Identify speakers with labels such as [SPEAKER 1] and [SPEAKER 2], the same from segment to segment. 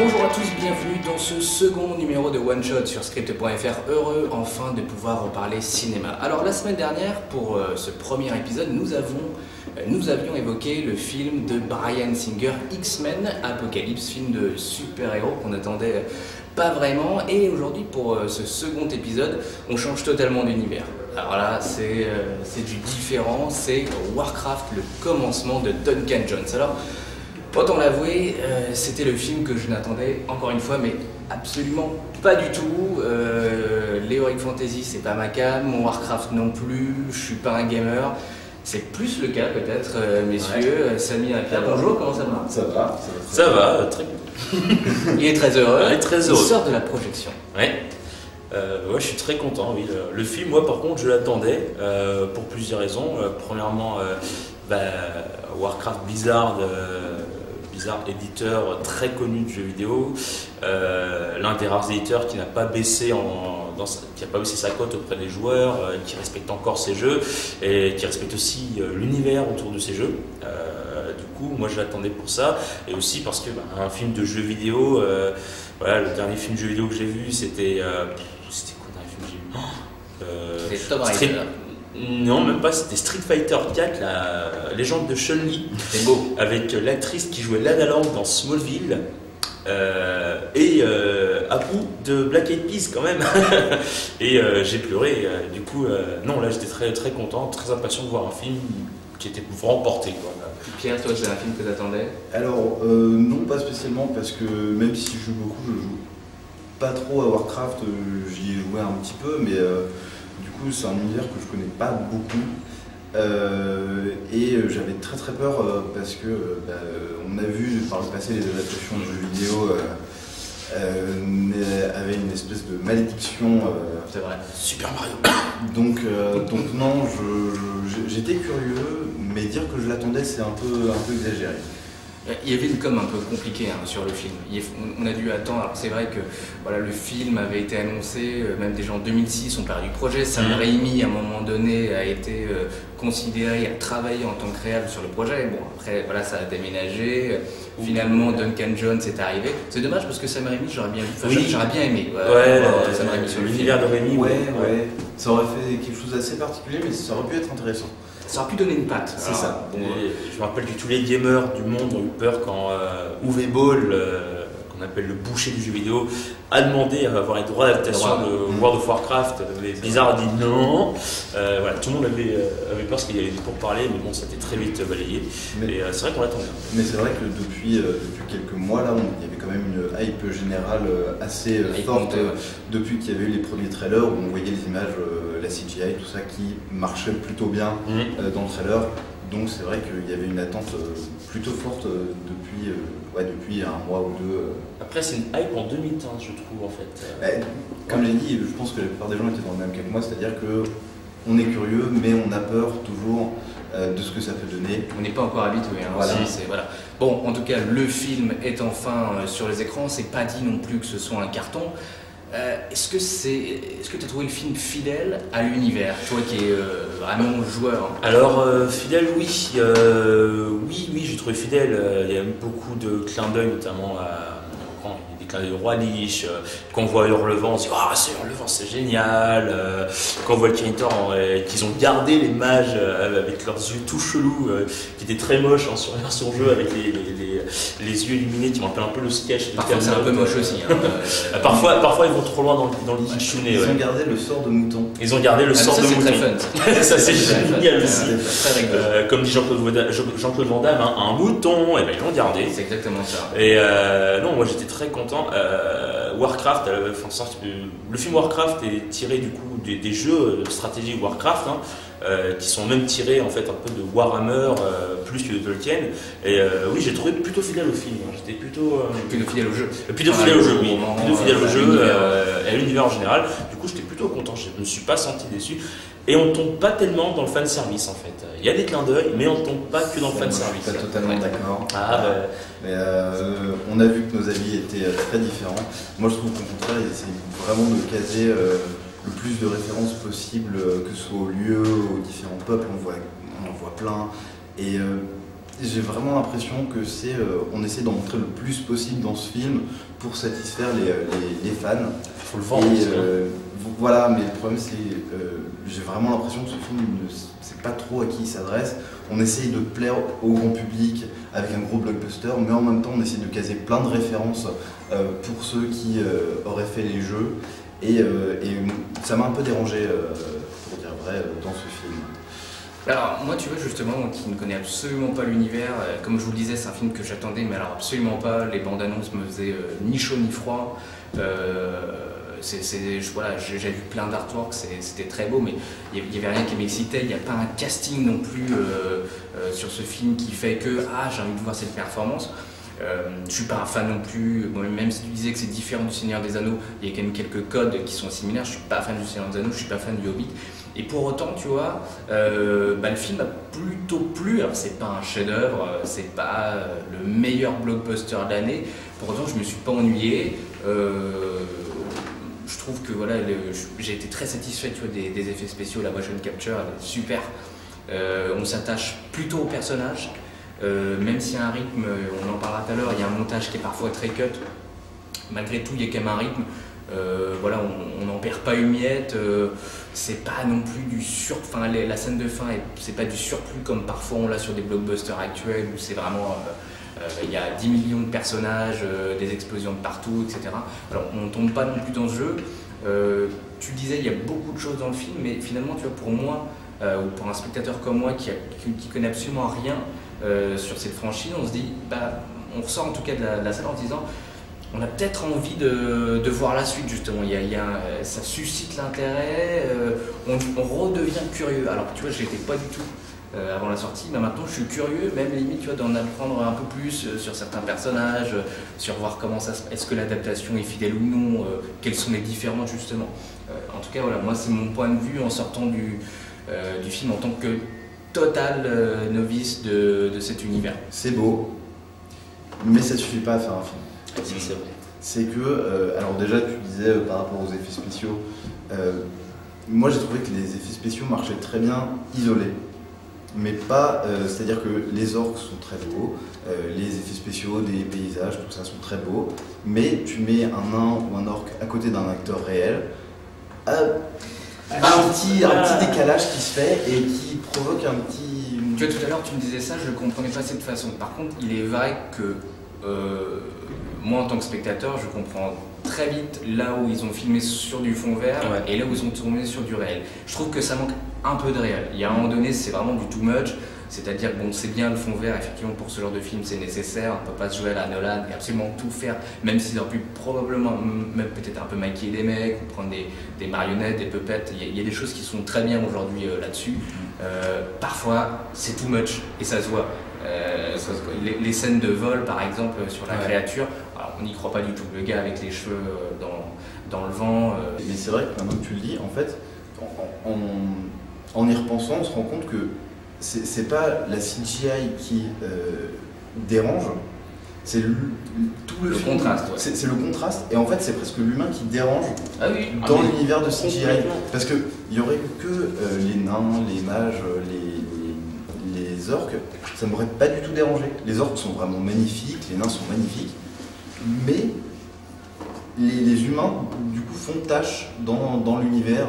[SPEAKER 1] Bonjour à tous, bienvenue dans ce second numéro de One Shot sur Script.fr. Heureux enfin de pouvoir reparler cinéma. Alors la semaine dernière, pour ce premier épisode, nous avions évoqué le film de Bryan Singer, X-Men Apocalypse, film de super-héros qu'on attendait pas vraiment. Et aujourd'hui, pour ce second épisode, on change totalement d'univers. Alors là, c'est du différent, c'est Warcraft, le commencement de Duncan Jones. Alors, autant l'avouer, c'était le film que je n'attendais, encore une fois, mais absolument pas du tout. L'Heroic Fantasy, c'est pas ma came, Warcraft non plus, je suis pas un gamer. C'est plus le cas peut-être, messieurs. Ouais. Samy et Pierre, bonjour, comment ça va?
[SPEAKER 2] Ça va, très bien.
[SPEAKER 1] Il est très heureux.
[SPEAKER 2] Ouais, très heureux.
[SPEAKER 1] Il sort de la projection.
[SPEAKER 2] Ouais. Ouais, je suis très content, oui. Le film, moi par contre, je l'attendais pour plusieurs raisons. Premièrement, Warcraft Blizzard, éditeur très connu de jeux vidéo, l'un des rares éditeurs qui n'a pas baissé sa cote auprès des joueurs, qui respecte encore ses jeux et qui respecte aussi l'univers autour de ses jeux. Du coup, moi je l'attendais pour ça, et aussi parce que un film de jeux vidéo, voilà, le dernier film de jeux vidéo que j'ai vu, c'était quoi le dernier film que j'ai vu?
[SPEAKER 1] C'était Tomb Raider.
[SPEAKER 2] Non, même pas, c'était Street Fighter 4, la légende de Chun-Li.
[SPEAKER 1] C'est beau.
[SPEAKER 2] Avec l'actrice qui jouait Lana Lang dans Smallville. Et Apu de Black Eyed Peas quand même. Et j'ai pleuré. Du coup, non, là j'étais très, très content, très impatient de voir un film qui était vraiment porté, quoi.
[SPEAKER 1] Pierre, toi, c'est un film que tu attendais?
[SPEAKER 3] Alors, non, pas spécialement, parce que même si je joue beaucoup, je joue pas trop à Warcraft. J'y ai joué un petit peu, mais du coup, c'est un univers que je connais pas beaucoup. Et j'avais très très peur parce que on a vu par le passé les adaptations de jeux vidéo avaient une espèce de malédiction.
[SPEAKER 1] C'est vrai.
[SPEAKER 2] Super Mario.
[SPEAKER 3] Donc non, j'étais curieux, mais dire que je l'attendais, c'est un peu exagéré.
[SPEAKER 1] Il y avait une com un peu compliquée sur le film. On a dû attendre. Alors c'est vrai que voilà, le film avait été annoncé, même déjà en 2006, on parlait du projet. Sam Raimi, à un moment donné, a été considéré, a travaillé en tant que réal sur le projet. Bon, après, voilà, ça a déménagé. Finalement, Duncan Jones est arrivé. C'est dommage parce que Sam Raimi, j'aurais bien aimé.
[SPEAKER 2] Sam Raimi sur l'univers de Raimi.
[SPEAKER 3] Ouais. Ça aurait fait quelque chose d'assez particulier, mais ça aurait pu être intéressant.
[SPEAKER 1] Ça aurait pu donner une patte.
[SPEAKER 3] C'est ça.
[SPEAKER 2] Bon, je me rappelle que tous les gamers du monde ont eu peur quand Uwe Boll, qu'on appelle le boucher du jeu vidéo, a demandé à avoir les droits d'adaptation de World of Warcraft. Blizzard a dit non. Voilà, tout le monde avait peur parce qu'il y avait des pourparlers, mais bon, ça a été très vite balayé. Et c'est vrai qu'on l'attendait.
[SPEAKER 3] Mais c'est vrai que depuis quelques mois, là, il y avait quand même une hype générale assez forte depuis qu'il y avait eu les premiers trailers où on voyait les images, la CGI, tout ça qui marchait plutôt bien dans le trailer. Donc c'est vrai qu'il y avait une attente plutôt forte depuis un mois ou deux.
[SPEAKER 2] Après, c'est une hype en demi-teinte, je trouve, en fait.
[SPEAKER 3] Comme j'ai dit, je pense que la plupart des gens étaient dans le même cas que moi, c'est-à-dire qu'on est curieux, mais on a peur toujours de ce que ça peut donner.
[SPEAKER 1] On n'est pas encore habitué.
[SPEAKER 3] Voilà.
[SPEAKER 1] Voilà. Bon, en tout cas, le film est enfin sur les écrans. C'est pas dit non plus que ce soit un carton. Est-ce que tu as trouvé le film fidèle à l'univers, toi qui es vraiment joueur?
[SPEAKER 2] Alors, fidèle, oui. Oui, j'ai trouvé fidèle. Il y a eu beaucoup de clins d'œil, notamment des clins d'œil de Roi Lich. Quand on voit Hurlevent, on se dit ah, c'est Hurlevent, c'est génial. Quand on voit le Kiritor, qu'ils ont gardé les mages avec leurs yeux tout chelous, qui étaient très moches sur la version jeu, avec les yeux illuminés, qui me rappellent un peu le sketch.
[SPEAKER 1] Parfois, c'est un peu moche aussi.
[SPEAKER 2] Parfois, ils vont trop loin dans le Kitsune.
[SPEAKER 3] Ils ont gardé le sort de mouton.
[SPEAKER 2] Ils ont gardé le sort de mouton.
[SPEAKER 1] C'est très fun.
[SPEAKER 2] Ça, c'est génial aussi.
[SPEAKER 1] Très rigolo.
[SPEAKER 2] Comme dit Jean-Claude Van Damme, un mouton, et ben ils l'ont gardé.
[SPEAKER 1] C'est exactement ça.
[SPEAKER 2] Et non, moi j'étais très content. Warcraft, le film Warcraft est tiré du coup des jeux de stratégie Warcraft, qui sont même tirés en fait un peu de Warhammer plus que de Tolkien. Et oui, j'ai trouvé plutôt fidèle au film. J'étais plutôt
[SPEAKER 1] fidèle au jeu.
[SPEAKER 2] Plutôt fidèle au jeu, oui. Plutôt fidèle au jeu et à l'univers en général. Du coup, j'étais plutôt content. Je ne me suis pas senti déçu. Et on ne tombe pas tellement dans le fanservice en fait. Il y a des clins d'œil, mais on ne tombe pas que dans le fanservice.
[SPEAKER 3] Je suis pas totalement d'accord. Mais on a vu que nos avis étaient très différents. Moi je trouve qu'au contraire, ils essayent vraiment de caser le plus de références possible, que ce soit aux lieux, aux différents peuples, on en voit plein. Et J'ai vraiment l'impression que on essaie d'en montrer le plus possible dans ce film pour satisfaire les fans.
[SPEAKER 2] Il faut le vendre.
[SPEAKER 3] Voilà, mais le problème c'est j'ai vraiment l'impression que ce film ne sait pas trop à qui il s'adresse. On essaye de plaire au grand public avec un gros blockbuster, mais en même temps on essaie de caser plein de références pour ceux qui auraient fait les jeux. Et ça m'a un peu dérangé, pour dire vrai, dans ce film.
[SPEAKER 1] Alors moi tu vois justement, moi qui ne connais absolument pas l'univers, comme je vous le disais c'est un film que j'attendais mais alors absolument pas, les bandes annonces me faisaient ni chaud ni froid, voilà, j'ai vu plein d'artworks, c'était très beau mais il n'y avait rien qui m'excitait, il n'y a pas un casting non plus sur ce film qui fait que j'ai envie de voir cette performance. Je suis pas un fan non plus, même si tu disais que c'est différent du Seigneur des Anneaux, il y a quand même quelques codes qui sont similaires, je suis pas fan du Seigneur des Anneaux, je suis pas fan du Hobbit. Et pour autant, tu vois, le film a plutôt plu. Alors, c'est pas un chef-d'œuvre, c'est pas le meilleur blockbuster de l'année. Pour autant, je me suis pas ennuyé. Je trouve que voilà, j'ai été très satisfait, tu vois, des effets spéciaux. La motion capture, elle est super. On s'attache plutôt au personnage, même s'il y a un rythme. On en parlera tout à l'heure. Il y a un montage qui est parfois très cut. Malgré tout, il y a quand même un rythme. Voilà, on n'en perd pas une miette, c'est pas non plus du la scène de fin, c'est pas du surplus comme parfois on l'a sur des blockbusters actuels où c'est vraiment, il y a 10 millions de personnages, des explosions de partout, etc. Alors on ne tombe pas non plus dans ce jeu. Tu disais il y a beaucoup de choses dans le film, mais finalement tu vois pour moi, ou pour un spectateur comme moi qui connaît absolument rien sur cette franchise, on se dit, on ressort en tout cas de la salle en se disant on a peut-être envie de voir la suite justement, ça suscite l'intérêt, on redevient curieux. Alors tu vois, je n'étais pas du tout avant la sortie, mais maintenant je suis curieux, même limite tu vois, d'en apprendre un peu plus sur certains personnages, sur voir comment est-ce que l'adaptation est fidèle ou non, quelles sont les différences justement. En tout cas voilà, moi c'est mon point de vue en sortant du film en tant que total novice de cet univers.
[SPEAKER 3] C'est beau, mais ça ne suffit pas à faire un film.
[SPEAKER 2] C'est vrai.
[SPEAKER 3] C'est que, alors déjà tu disais par rapport aux effets spéciaux, moi j'ai trouvé que les effets spéciaux marchaient très bien isolés, mais pas, c'est-à-dire que les orques sont très beaux, les effets spéciaux des paysages, tout ça sont très beaux, mais tu mets un nain ou un orque à côté d'un acteur réel, un petit décalage qui se fait et qui provoque un petit...
[SPEAKER 1] Tu vois, tout à l'heure tu me disais ça, je ne comprenais pas de cette façon. Par contre, il est vrai que moi en tant que spectateur, je comprends très vite là où ils ont filmé sur du fond vert et là où ils ont tourné sur du réel. Je trouve que ça manque un peu de réel. Il y a un moment donné, c'est vraiment du too much. C'est-à-dire que bon, c'est bien le fond vert, effectivement pour ce genre de film c'est nécessaire, on ne peut pas se jouer à la Nolan et absolument tout faire, même s'ils auraient pu probablement, même peut-être un peu maquiller des mecs, ou prendre des marionnettes, des puppets, il y a des choses qui sont très bien aujourd'hui là-dessus. Parfois c'est too much et ça se voit. Les scènes de vol par exemple sur la créature, alors, on n'y croit pas du tout, le gars avec les cheveux dans le vent.
[SPEAKER 3] Mais c'est vrai que maintenant que tu le dis, en fait, en y repensant, on se rend compte que c'est pas la CGI qui dérange, c'est tout le film.
[SPEAKER 1] Contraste.
[SPEAKER 3] C'est le contraste, et en fait c'est presque l'humain qui dérange
[SPEAKER 1] dans
[SPEAKER 3] l'univers de CGI. Parce qu'il n'y aurait que les nains, les mages, les orques, ça m'aurait pas du tout dérangé. Les orques sont vraiment magnifiques, les nains sont magnifiques, mais les humains du coup font tâche dans l'univers.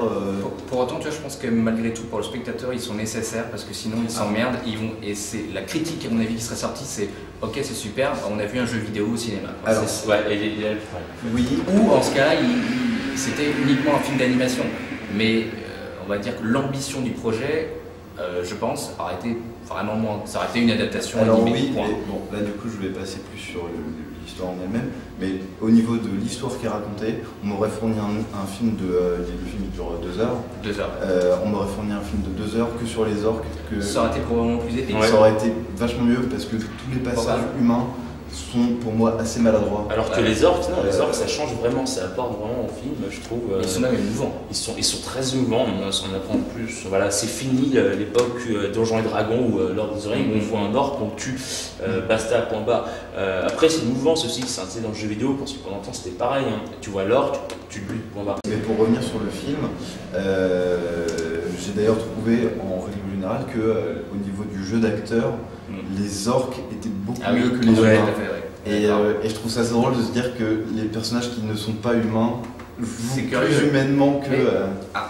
[SPEAKER 1] Pour autant, tu vois, je pense que malgré tout, pour le spectateur, ils sont nécessaires parce que sinon ils s'emmerdent. Et c'est la critique, à mon avis, qui serait sortie, c'est ok, c'est super, on a vu un jeu vidéo au cinéma.
[SPEAKER 3] Alors,
[SPEAKER 1] oui. Ou en ce cas-là, c'était uniquement un film d'animation. Mais on va dire que l'ambition du projet, je pense, aurait été vraiment moins. Ça aurait été une adaptation animée.
[SPEAKER 3] Oui, mais bon, là du coup, je vais passer plus sur l'histoire en elle-même, mais au niveau de l'histoire qui est racontée, on m'aurait fourni un film le film dure 2 heures.
[SPEAKER 1] 2 heures.
[SPEAKER 3] On m'aurait fourni un film de 2 heures que sur les orques.
[SPEAKER 1] Ça aurait été probablement plus épique.
[SPEAKER 3] Ça aurait été vachement mieux parce que tous les passages humains sont pour moi assez maladroits.
[SPEAKER 2] Alors que les orques, les orques ça change vraiment, ça apporte vraiment au film, je trouve.
[SPEAKER 1] Ils sont même émouvants.
[SPEAKER 2] Ils sont très émouvants, on apprend plus. Voilà, c'est fini l'époque Donjons et Dragons ou Lord of the Rings où on voit un orque, on tue, basta, point bas. Après c'est émouvant ceci, c'est dans le jeu vidéo, pour ceux qu'on entend c'était pareil. Hein. Tu vois l'orque, tu le buts, point barre.
[SPEAKER 3] Mais pour revenir sur le film, j'ai d'ailleurs trouvé en règle générale que au niveau du jeu d'acteur, les orques étaient beaucoup mieux que les humains.
[SPEAKER 1] Ouais.
[SPEAKER 3] Et je trouve ça assez drôle de se dire que les personnages qui ne sont pas humains jouent
[SPEAKER 1] curieux.
[SPEAKER 3] plus humainement que...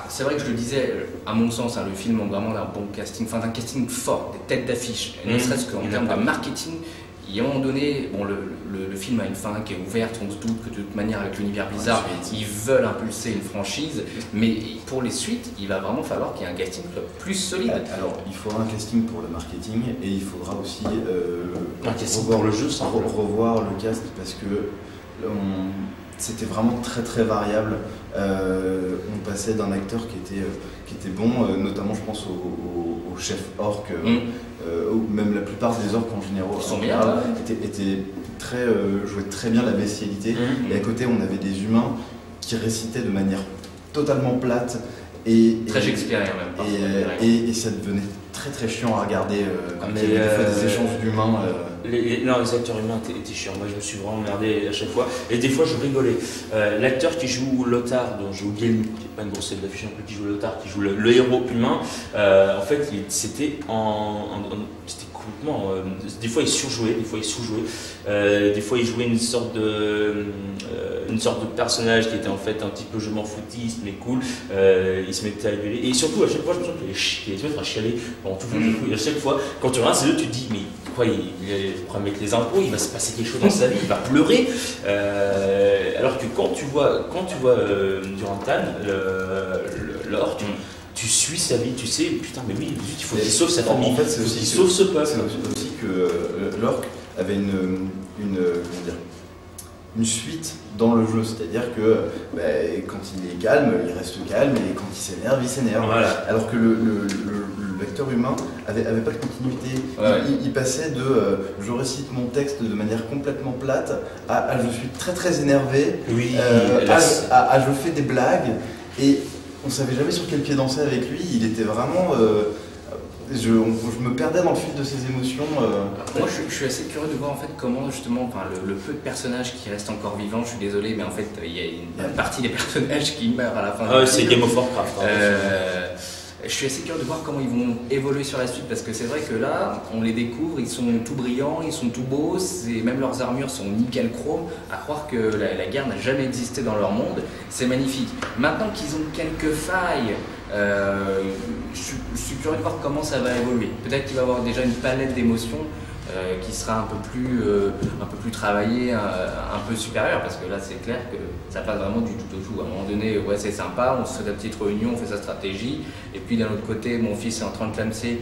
[SPEAKER 1] c'est vrai que je le disais, à mon sens, le film manque vraiment d'un bon casting, d'un casting fort, des têtes d'affiche, ne serait-ce qu'en termes de marketing. Et à un moment donné, bon, le film a une fin qui est ouverte, on se doute que de toute manière avec l'univers bizarre, ils veulent impulser une franchise, mais pour les suites, il va vraiment falloir qu'il y ait un casting plus solide.
[SPEAKER 3] Alors, il faudra un casting pour le marketing et il faudra aussi
[SPEAKER 2] un casting pour le jeu,
[SPEAKER 3] revoir le cast parce que c'était vraiment très très variable. On passait d'un acteur qui était bon, notamment je pense au chef orc, ou même la plupart des orques en général jouaient très bien la bestialité. Et à côté on avait des humains qui récitaient de manière totalement plate et
[SPEAKER 1] très shakespearien même.
[SPEAKER 3] Et ça devenait très très chiant à regarder quand il y avait des échanges d'humains.
[SPEAKER 2] Les acteurs humains étaient chiants. Moi, je me suis vraiment emmerdé à chaque fois. Et des fois, je rigolais. L'acteur qui joue Lothar, dont je joue Guilhem, qui n'est pas une grosse tête d'affiche non plus, qui joue Lothar, qui joue le héros humain, en fait, c'était complètement. Des fois, il surjouait, des fois, il sous-jouait. Des fois, il jouait une sorte de personnage qui était en fait un petit peu je m'en foutiste, mais cool. Il se mettait à gueuler. Et surtout, à chaque fois, je me sens qu'il se mettait à chialer pendant tout le film. Et à chaque fois, quand tu regardes ces deux, tu te dis, mais quoi, il est problème avec les impôts, il va se passer quelque chose dans sa vie, il va pleurer. Alors que quand tu vois Durantan, l'orque, tu suis sa vie, tu sais, putain, mais oui, il faut qu'il sauve sa famille,
[SPEAKER 3] en fait, c'est aussi
[SPEAKER 2] qu'il sauve ce peuple.
[SPEAKER 3] C'est aussi que l'orque avait une suite dans le jeu, c'est-à-dire que quand il est calme, il reste calme, et quand il s'énerve, il s'énerve. Voilà. Alors que l'acteur humain avait pas de continuité. Il passait de je récite mon texte de manière complètement plate à je suis très très énervé, à je fais des blagues, et on savait jamais sur quel pied danser avec lui. Il était vraiment... je me perdais dans le fil de ses émotions.
[SPEAKER 1] Moi, je suis assez curieux de voir en fait comment justement, le peu de personnages qui restent encore vivants. Je suis désolé, mais en fait, il y a une partie des personnages qui meurent à la fin.
[SPEAKER 2] Ah, c'est Game of Warcraft.
[SPEAKER 1] Je suis assez curieux de voir comment ils vont évoluer sur la suite, parce que c'est vrai que là, on les découvre, ils sont tout brillants, ils sont tout beaux, même leurs armures sont nickel chrome, à croire que la guerre n'a jamais existé dans leur monde, c'est magnifique. Maintenant qu'ils ont quelques failles, je suis curieux de voir comment ça va évoluer. Peut-être qu'il va y avoir déjà une palette d'émotions qui sera un peu plus travaillée, un peu supérieure, parce que là c'est clair que ça passe vraiment du tout au tout. À un moment donné, ouais, c'est sympa, on se fait la petite réunion, on fait sa stratégie, et puis d'un autre côté, mon fils est en train de clamser,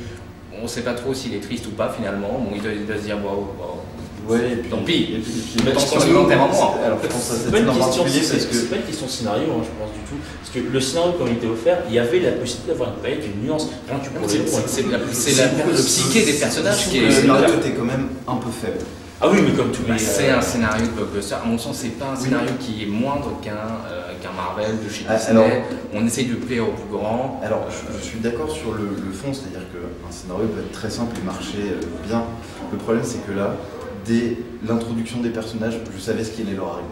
[SPEAKER 1] on ne sait pas trop s'il est triste ou pas finalement, bon, il doit se dire wow,
[SPEAKER 3] ouais, et puis,
[SPEAKER 1] tant pis,
[SPEAKER 3] et puis
[SPEAKER 1] je pense qu'on l'enterre en moi.
[SPEAKER 3] Alors je pense à cette
[SPEAKER 2] c'est pas une question,
[SPEAKER 3] parce que
[SPEAKER 2] c'est pas une question de scénario, hein, je pense du tout. Parce que le scénario, comme il était offert, il y avait la possibilité d'avoir une palette, une nuance.
[SPEAKER 1] C'est le psyché des personnages qui est.
[SPEAKER 3] Le scénario était quand même un peu faible.
[SPEAKER 2] Ah oui, mais comme tous les.
[SPEAKER 1] C'est un scénario de blockbuster. À mon sens, c'est pas un scénario qui est moindre qu'un Marvel de chez Disney. On essaye de plaire au plus grand.
[SPEAKER 3] Alors, je suis d'accord sur le fond, c'est-à-dire qu'un scénario peut être très simple et marcher bien. Le problème, c'est que là, dès l'introduction des personnages, je savais ce qui allait leur arriver.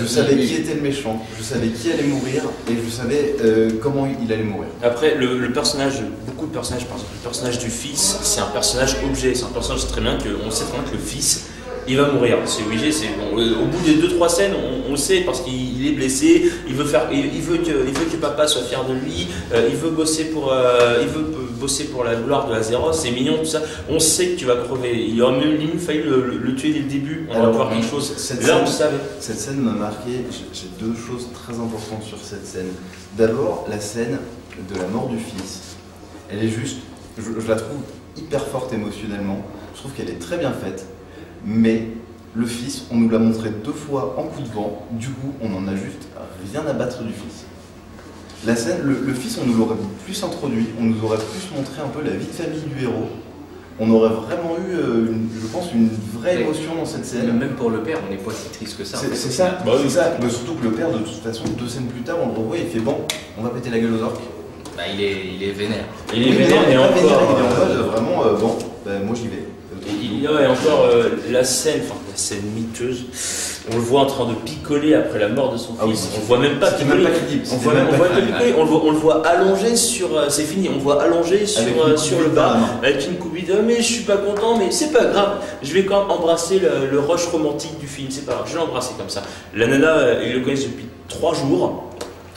[SPEAKER 3] Je savais qui était le méchant, je savais qui allait mourir, et je savais comment il allait mourir.
[SPEAKER 2] Après, le personnage, beaucoup de personnages, par exemple, le personnage du fils, c'est un personnage objet. C'est un personnage très bien qu'on sait très bien que le fils, il va mourir, c'est obligé. Bon, au bout des 2-3 scènes, on le sait parce qu'il est blessé. Il veut que papa soit fier de lui. Il veut bosser pour la gloire de Azeroth. C'est mignon tout ça. On sait que tu vas crever. Il aurait même limite fallu le tuer dès le début. On va voir quelque chose. Là, on savait.
[SPEAKER 3] Cette scène m'a marqué. J'ai deux choses très importantes sur cette scène. D'abord, la scène de la mort du fils. Elle est juste, je la trouve hyper forte émotionnellement. Je trouve qu'elle est très bien faite. Mais le fils, on nous l'a montré 2 fois en coup de vent, du coup on n'en a juste rien à battre du fils. La scène, le fils, on nous l'aurait plus introduit, on nous aurait plus montré un peu la vie de famille du héros. On aurait vraiment eu, je pense, une vraie émotion dans cette scène.
[SPEAKER 1] Même pour le père, on n'est pas si triste que ça.
[SPEAKER 3] C'est ça, c'est ça. Mais surtout que le père, de toute façon, 2 scènes plus tard, on le revoit, il fait bon, on va péter la gueule aux orques.
[SPEAKER 1] Bah, il est vénère.
[SPEAKER 2] Il est vénère,
[SPEAKER 3] il est en mode vraiment, bon, bah, moi j'y vais.
[SPEAKER 2] Et encore la scène miteuse on le voit en train de picoler après la mort de son fils. On le voit même pas picoler. On le voit allongé sur. C'est fini, on le voit allongé sur le bas avec une coubide. Mais je suis pas content, mais c'est pas grave. Je vais quand même embrasser le rush romantique du film. C'est pas grave, je vais l'embrasser comme ça. La nana, ils le connaissent depuis 3 jours.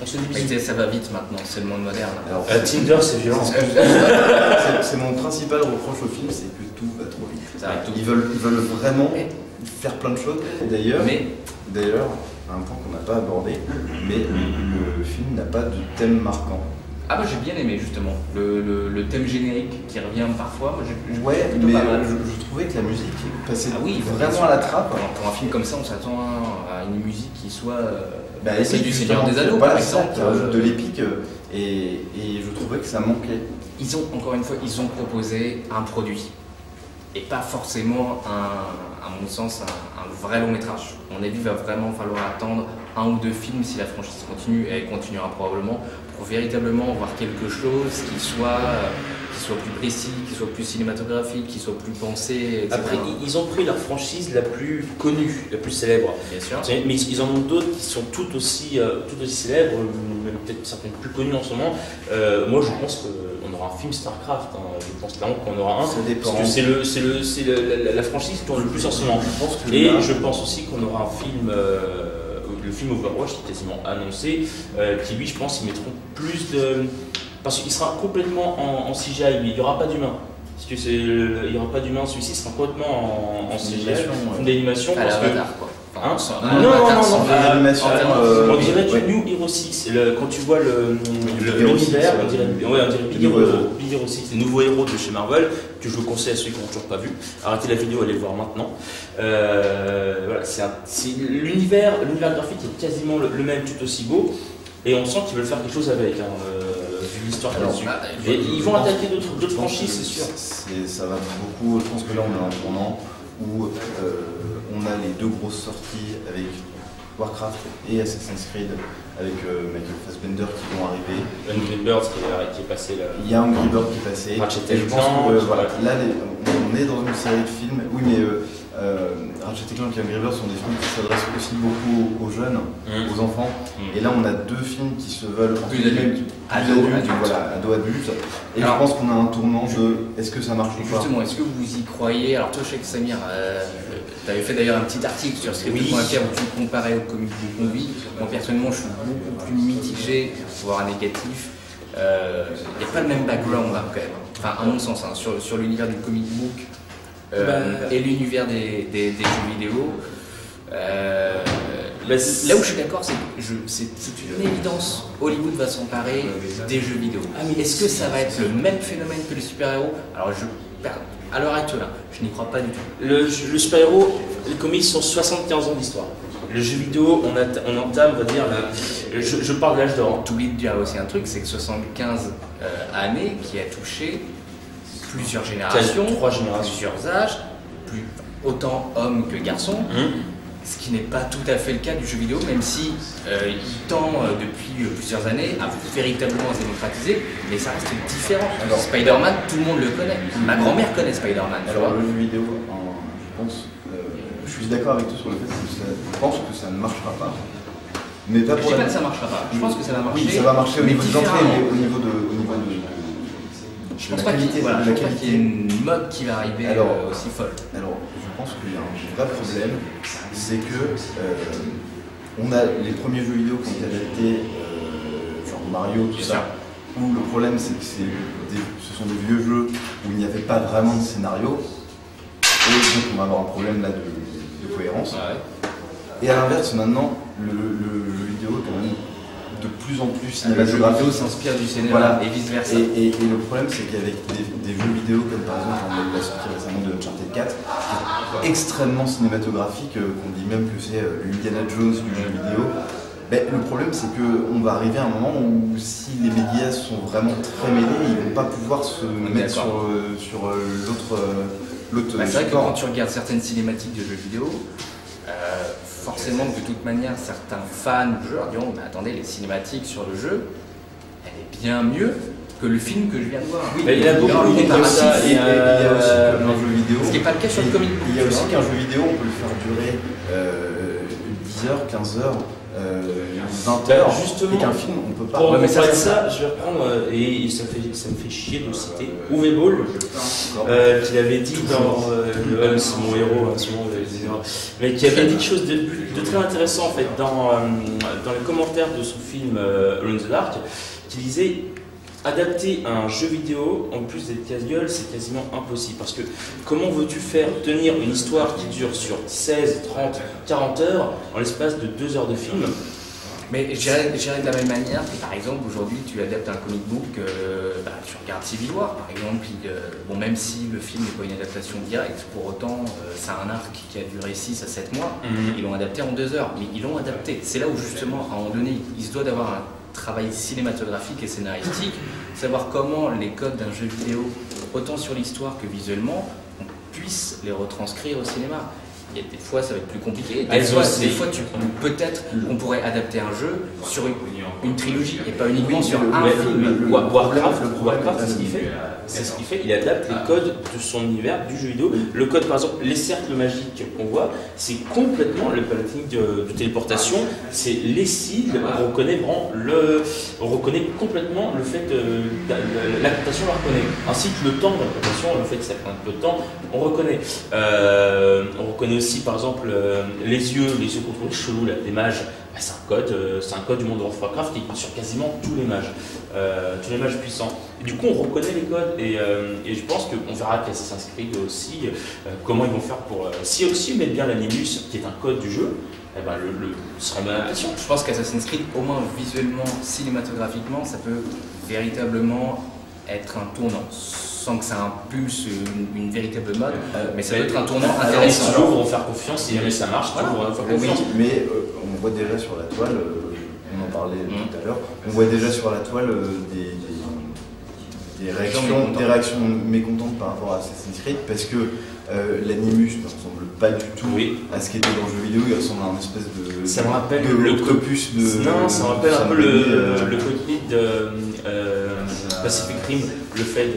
[SPEAKER 1] Ça va vite maintenant, c'est le monde moderne.
[SPEAKER 3] Alors,
[SPEAKER 2] Tinder, c'est violent.
[SPEAKER 3] C'est mon principal reproche au film, c'est que tout va trop vite. Ils veulent vraiment faire plein de choses. D'ailleurs, un point qu'on n'a pas abordé, mais le film n'a pas de thème marquant.
[SPEAKER 1] Ah bah j'ai bien aimé justement le thème générique qui revient parfois.
[SPEAKER 3] Ouais, mais je trouvais que la musique passait vraiment à la trappe.
[SPEAKER 1] Pour un film comme ça, on s'attend à une musique qui soit
[SPEAKER 3] c'est du Seigneur des Anneaux par exemple, qui rajoute de l'épique et je trouvais que ça manquait.
[SPEAKER 1] Encore une fois, ils ont proposé un produit et pas forcément à mon sens un vrai long métrage. À mon avis, il va vraiment falloir attendre 1 ou 2 films si la franchise continue, et elle continuera probablement, pour véritablement voir quelque chose qui soit plus précis, qui soit plus cinématographique, qui soit plus pensé, etc.
[SPEAKER 2] Après, ils ont pris leur franchise la plus connue, la plus célèbre.
[SPEAKER 1] Bien sûr.
[SPEAKER 2] Mais ils en ont d'autres qui sont toutes aussi célèbres, même peut-être certaines plus connues en ce moment. Moi, je pense qu'on aura un film StarCraft. Je pense clairement qu'on aura un.
[SPEAKER 3] Ça dépend.
[SPEAKER 2] Parce que c'est la franchise qui tourne le plus en ce moment. Je pense aussi qu'on aura un film. Le film Overwatch qui est quasiment annoncé, qui lui, je pense, ils mettront plus de. Parce qu'il sera complètement en CGI, mais il n'y aura pas d'humain. Il n'y aura pas d'humain, celui-ci sera complètement en CGI, film d'animation.
[SPEAKER 1] Parce que.
[SPEAKER 2] Non, on dirait du New Hero 6. Quand tu vois l'univers, on dirait Big Hero 6, le nouveau héros de chez Marvel, que je vous conseille à ceux qui n'ont toujours pas vu. Arrêtez la vidéo, allez le voir maintenant. Voilà, l'univers graphique est quasiment le même, tout aussi beau, et on sent qu'ils veulent faire quelque chose avec. Vu l'histoire là-dessus. Ils vont attaquer d'autres franchises, c'est sûr.
[SPEAKER 3] Ça va beaucoup. Je pense que là, on a un tournant où on a les 2 grosses sorties avec Warcraft et Assassin's Creed avec Michael Fassbender qui vont arriver.
[SPEAKER 2] Angry Birds qui est passé là.
[SPEAKER 3] Il y a Angry Birds qui est passé.
[SPEAKER 2] Ratchet &
[SPEAKER 3] Clank. Là, on est dans une série de films. Oui, mais Ratchet & Clank et Angry Birds sont des films qui s'adressent aussi beaucoup aux jeunes, aux enfants. Et là, on a 2 films qui se veulent
[SPEAKER 1] plus adultes.
[SPEAKER 3] Ado-adultes. Et alors, je pense qu'on a un tournant de est-ce que ça marche ou pas.
[SPEAKER 1] Justement, est-ce que vous y croyez? Alors toi, je sais que Samir, tu avais fait d'ailleurs un petit article sur Script.fr où tu comparais au comic book movie. Moi personnellement, je suis beaucoup plus mitigé, voire négatif. Il n'y a pas le même background là quand même. Enfin, à mon sens, sur l'univers du comic book et l'univers des jeux vidéo. Là où je suis d'accord, c'est une évidence. Hollywood va s'emparer des jeux vidéo. Est-ce que ça va être le même phénomène que les super-héros? Alors, à l'heure actuelle, je n'y crois pas du tout.
[SPEAKER 2] Le super-héros, les comics sont 75 ans d'histoire. Le jeu vidéo, on entame, on va dire, je parle de l'âge d'or.
[SPEAKER 1] T'oublies de dire aussi un truc, c'est que 75 années qui a touché plusieurs générations,
[SPEAKER 2] 3 générations,
[SPEAKER 1] plusieurs âges, autant hommes que garçons. Ce qui n'est pas tout à fait le cas du jeu vidéo, même si il tend depuis plusieurs années à véritablement se démocratiser, mais ça reste différent. Spider-Man, tout le monde le connaît. Ma grand-mère connaît Spider-Man.
[SPEAKER 3] Alors le jeu vidéo, je pense, je suis d'accord avec toi sur le fait que je pense que ça ne marchera pas. Mais pas pour
[SPEAKER 1] je dis pas que ça marchera pas. Je pense que ça va marcher.
[SPEAKER 3] Oui, ça va marcher au niveau des entrées, mais au niveau de
[SPEAKER 1] je pense pas qu'il y ait une mode qui va arriver aussi folle.
[SPEAKER 3] Alors, je pense qu'il y a un vrai problème, c'est que on a les premiers jeux vidéo qui ont été adaptés, genre Mario, tout ça, où le problème c'est que ce sont des vieux jeux où il n'y avait pas vraiment de scénario, et donc on va avoir un problème là de cohérence. Et à l'inverse, maintenant, le jeu vidéo est quand même de plus en plus cinématographique.
[SPEAKER 1] Le jeu vidéo s'inspire du cinéma et vice versa.
[SPEAKER 3] Et le problème, c'est qu'avec des jeux vidéo comme par exemple on a eu la sortie récemment de Uncharted 4, qui est extrêmement cinématographique, qu'on dit même que c'est l'Indiana Jones du jeu vidéo. Le problème, c'est qu'on va arriver à un moment où si les médias sont vraiment très mêlés, ils ne vont pas pouvoir se mettre sur l'autre.
[SPEAKER 1] C'est vrai que quand tu regardes certaines cinématiques de jeux vidéo, forcément, de toute manière, certains fans du jeu diront mais attendez, les cinématiques sur le jeu, elle est bien mieux que le film que je viens de voir.
[SPEAKER 2] Oui, il y a beaucoup de
[SPEAKER 3] narratifs. Il y a aussi qu'un jeu vidéo.
[SPEAKER 1] Ce qui n'est pas le cas sur le comic book.
[SPEAKER 3] Il y a aussi qu'un jeu vidéo, on peut le faire durer 10h, 15h, 20h,
[SPEAKER 2] justement,
[SPEAKER 3] et qu'un film, on peut pas...
[SPEAKER 2] Pour
[SPEAKER 1] mais
[SPEAKER 2] parler de ça, je vais reprendre, et ça me fait chier de citer Uwe Boll, qui avait dit dans c'est mon héros, souvent, mais qui avait dit quelque chose de très intéressant en fait dans les commentaires de son film Alone in the Dark, qui disait: adapter un jeu vidéo, en plus d'être casse-gueule, c'est quasiment impossible. Parce que comment veux-tu faire tenir une histoire qui dure sur 16, 30, 40 heures en l'espace de 2 heures de film?
[SPEAKER 1] Mais je dirais de la même manière que par exemple aujourd'hui tu adaptes un comic book, tu regardes Civil War par exemple, bon, même si le film n'est pas une adaptation directe, pour autant c'est un arc qui a duré 6 à 7 mois, ils l'ont adapté en 2 heures, mais ils l'ont adapté. C'est là où justement à un moment donné il se doit d'avoir un travail cinématographique et scénaristique, savoir comment les codes d'un jeu vidéo, autant sur l'histoire que visuellement, on puisse les retranscrire au cinéma. Il y a des fois ça va être plus compliqué, des fois peut-être on pourrait adapter un jeu sur une trilogie et pas uniquement sur un film.
[SPEAKER 2] Warcraft, c'est ce qu'il fait. C'est ce qu'il fait, il adapte les codes de son univers, du jeu vidéo. Le code, par exemple, les cercles magiques qu'on voit, c'est complètement le technique de téléportation, c'est les sigles, on reconnaît complètement le fait de l'adaptation, on la reconnaît. Ainsi que le temps de l'adaptation, le fait que ça prend un peu de temps, on reconnaît. On reconnaît aussi, par exemple, les yeux contrôlés chelous, là, des mages. C'est un code du monde de Warcraft qui est sur quasiment tous les mages puissants. Et du coup, on reconnaît les codes et je pense qu'on verra qu'Assassin's Creed aussi, comment ils vont faire pour... si aussi ils mettent bien l'Animus, qui est un code du jeu, eh ben ce sera une bonne adaptation.
[SPEAKER 1] Je pense qu'Assassin's Creed, au moins visuellement, cinématographiquement, ça peut véritablement être un tournant. Sans que ça impulse une véritable mode, mais ça peut être un tournant intéressant.
[SPEAKER 2] Les studios vont faire confiance, si jamais ça marche, ils vont faire confiance.
[SPEAKER 3] Mais on voit déjà sur la toile, on en parlait tout à l'heure, on voit déjà sur la toile des réactions mécontentes par rapport à Assassin's Creed, parce que l'Animus ne ressemble pas du tout à ce qui était dans le jeu vidéo, il ressemble à un espèce de...
[SPEAKER 2] Ça me rappelle
[SPEAKER 3] l'octopus de...
[SPEAKER 2] Non, ça me rappelle un peu le cockpit de Pacific Rim, le fait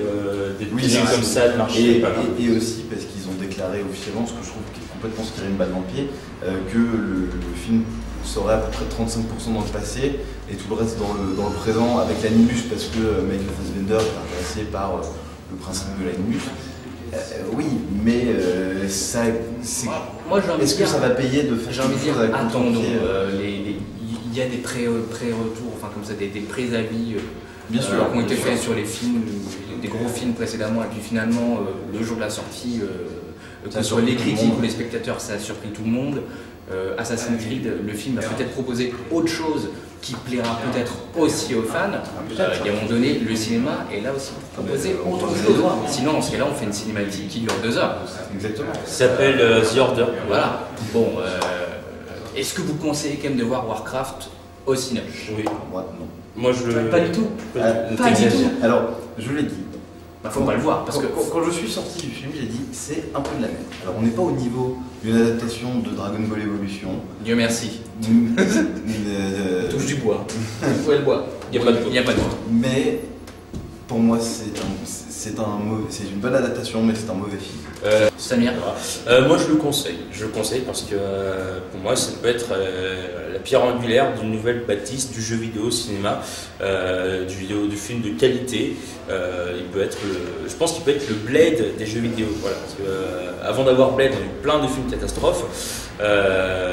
[SPEAKER 2] d'être comme ça, de marcher.
[SPEAKER 3] Et aussi parce qu'ils ont déclaré officiellement, ce que je trouve qui est complètement se tirer une balle dans le pied, que le film serait à peu près 35% dans le passé et tout le reste dans le présent avec l'Animus, parce que Michael Fassbender est intéressé par le principe de l'Animus. Oui, mais ça, est-ce que ça va payer de faire quelque chose avec
[SPEAKER 1] attendons, il y a des pré-retours, enfin comme ça, des pré-avis qui ont été faits sur les films, des gros films précédemment, et puis finalement, le jour de la sortie, que ce soit les critiques ou les spectateurs, ça a surpris tout le monde. Assassin's Creed, le film va peut-être proposer autre chose qui plaira peut-être aussi aux fans. Il y a un moment donné, le cinéma est là aussi pour proposer autre chose. Sinon, dans ce cas-là, on fait une cinématique qui dure 2 heures.
[SPEAKER 3] Exactement.
[SPEAKER 2] Ça s'appelle The Order.
[SPEAKER 1] Voilà. Bon, est-ce que vous conseillez quand même de voir Warcraft au cinéma?
[SPEAKER 2] Oui.
[SPEAKER 3] Moi, non.
[SPEAKER 2] Moi, je le...
[SPEAKER 1] Pas du tout.
[SPEAKER 3] Pas du tout. Alors, je l'ai dit.
[SPEAKER 1] Faut pas le voir, parce que
[SPEAKER 3] quand je suis sorti du film, j'ai dit c'est un peu de la merde. Alors on n'est pas au niveau d'une adaptation de Dragon Ball Evolution.
[SPEAKER 1] Dieu merci. Touche du bois. Ouais, le bois. Il n'y a pas de bois.
[SPEAKER 3] Mais pour moi c'est une bonne adaptation, mais c'est un mauvais film.
[SPEAKER 1] Samir,
[SPEAKER 2] moi je le conseille parce que pour moi ça peut être la pierre angulaire d'une nouvelle bâtisse du jeu vidéo au cinéma, du film de qualité. Il peut être je pense qu'il peut être le Blade des jeux vidéo, voilà, parce que avant d'avoir Blade on a eu plein de films catastrophes.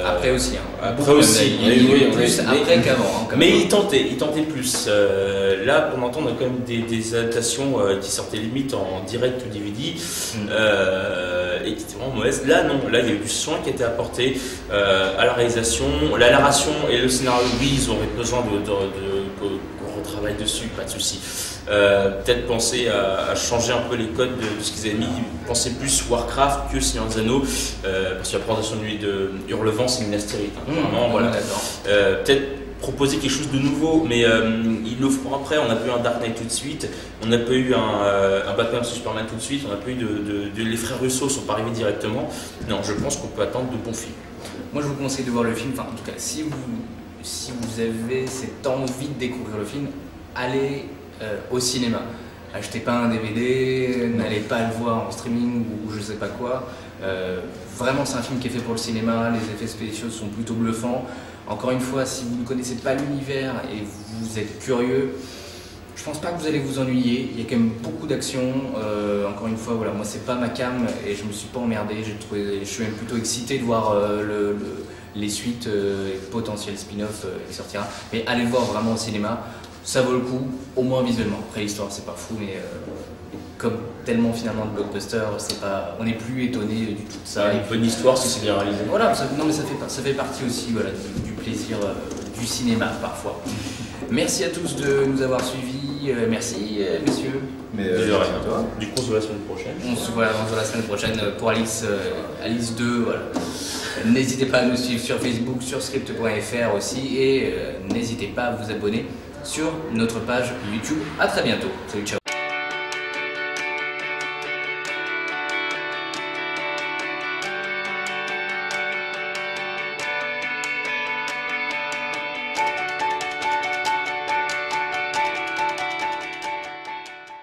[SPEAKER 1] Après aussi,
[SPEAKER 2] après aussi,
[SPEAKER 1] plus après qu'avant.
[SPEAKER 2] Mais il tentait plus. Là, pour l'instant, on a quand même des adaptations qui sortaient limite en direct ou DVD et qui étaient vraiment mauvaises. Là, non. Là, il y a eu du soin qui a été apporté à la réalisation, la narration et le scénario. Oui, ils auraient besoin qu'on retravaille dessus, pas de souci. Peut-être penser à changer un peu les codes de ce qu'ils avaient mis, penser plus Warcraft que Seigneur des Anneaux, parce que la présentation de lui de Hurlevent c'est Minas Tirith. Voilà. Peut-être proposer quelque chose de nouveau, mais ils le feront après. On n'a pas eu un Dark Knight tout de suite, on n'a pas eu un Batman vs Superman tout de suite, on n'a pas eu les frères Russo sont pas arrivés directement. Non, je pense qu'on peut attendre de bons films.
[SPEAKER 1] Moi je vous conseille de voir le film, enfin en tout cas si vous avez cette envie de découvrir le film, allez au cinéma. Achetez pas un DVD, n'allez pas le voir en streaming ou je sais pas quoi. Vraiment, c'est un film qui est fait pour le cinéma, les effets spéciaux sont plutôt bluffants. Encore une fois, si vous ne connaissez pas l'univers et vous êtes curieux, je pense pas que vous allez vous ennuyer. Il y a quand même beaucoup d'action. Encore une fois, voilà, moi c'est pas ma cam et je me suis pas emmerdé. Je suis même plutôt excité de voir les suites et potentiels spin-off qui sortira. Mais allez le voir vraiment au cinéma, ça vaut le coup, au moins visuellement. Après l'histoire c'est pas fou, mais comme tellement finalement de blockbusters, on n'est plus étonné du tout de ça.
[SPEAKER 2] Une bonne histoire si c'est bien réalisé.
[SPEAKER 1] Voilà, non mais ça fait partie aussi voilà, du plaisir du cinéma parfois. Merci à tous de nous avoir suivis. Merci messieurs.
[SPEAKER 3] Mais
[SPEAKER 2] à toi. Du coup, on se voit la semaine prochaine.
[SPEAKER 1] On se voit la semaine prochaine pour Alice 2. Voilà. N'hésitez pas à nous suivre sur Facebook, sur script.fr aussi et n'hésitez pas à vous abonner sur notre page YouTube. À très bientôt. Salut, ciao.